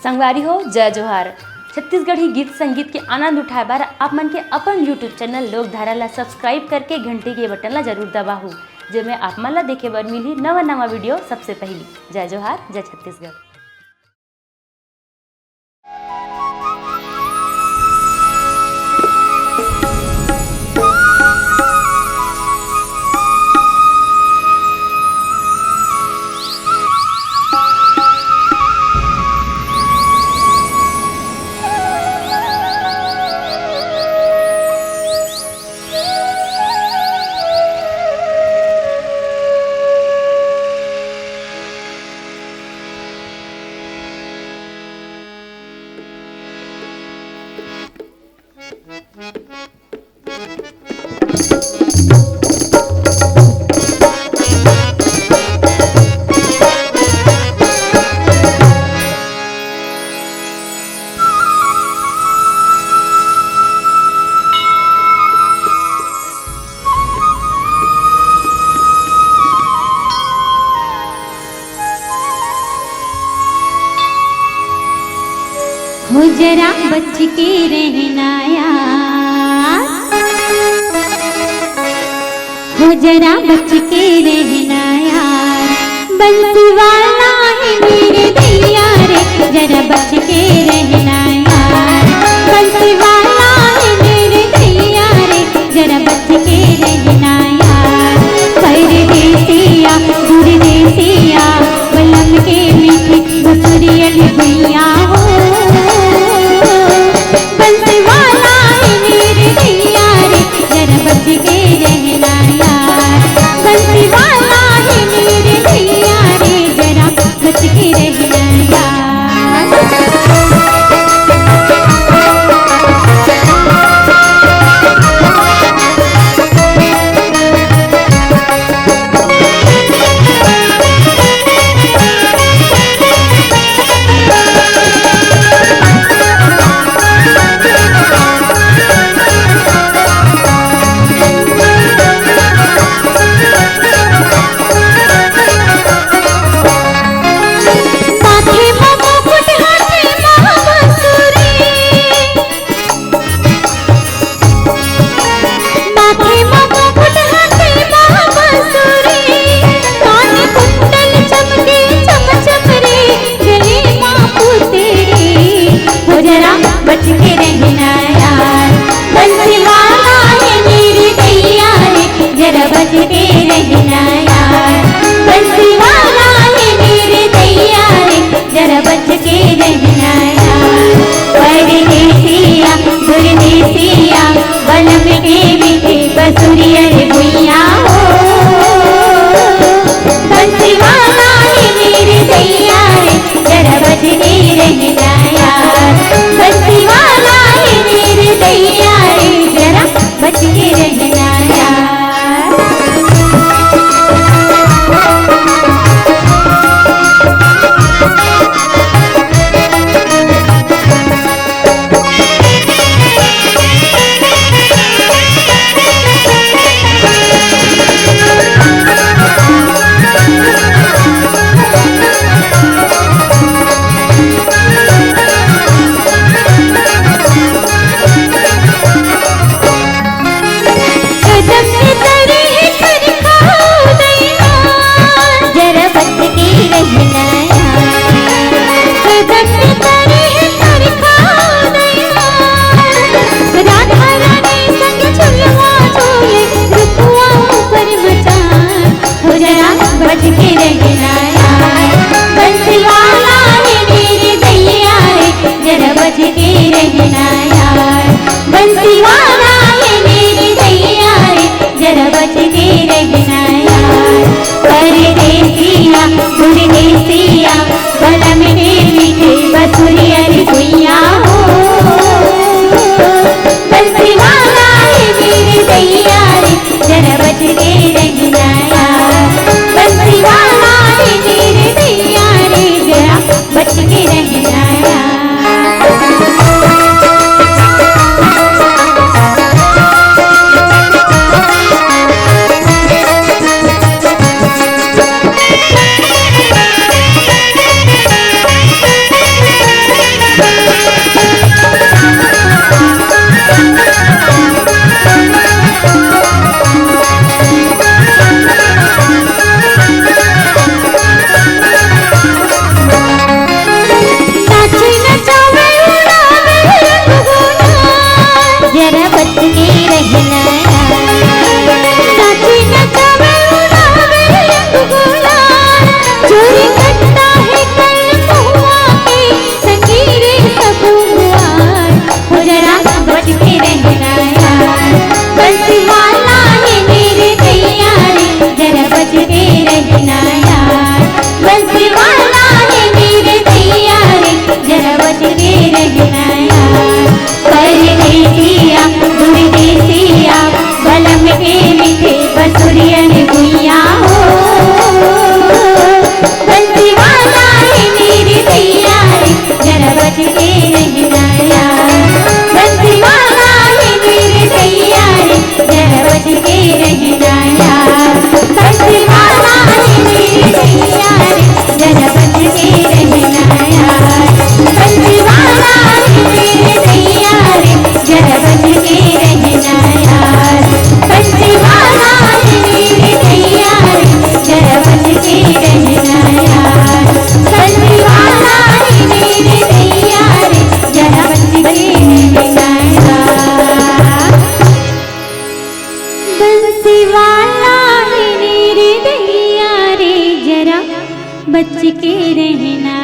संगवारी हो जय जोहार। छत्तीसगढ़ी गीत संगीत के आनंद उठाए बार आप मन के अपन यूट्यूब चैनल लोकधारा ला सब्सक्राइब करके घंटी के बटन ला जरूर दबाहू, जेमे आप मन ला देखे बर मिली नवा नवा वीडियो सबसे पहली। जय जोहार, जय छत्तीसगढ़। हो जरा बच के रहना यार, हो जरा बच के रहना यार, बंसी वाला है मेरे दैया रे, जरा बच के रहना यार, बंसी वाला है मेरे दैया रे, जरा बच के रहना यार। परदेसिया गुरदेसिया बलम के मीठी बसुरियन भैया हो, बंसी वाला है मेरे दैया रे, जरा बच के रहना यार, बंसी वाला है मेरे दैया रे, जरा बच के रहना यार। बंसी वाला है रे दैया रे जरा बच के रहना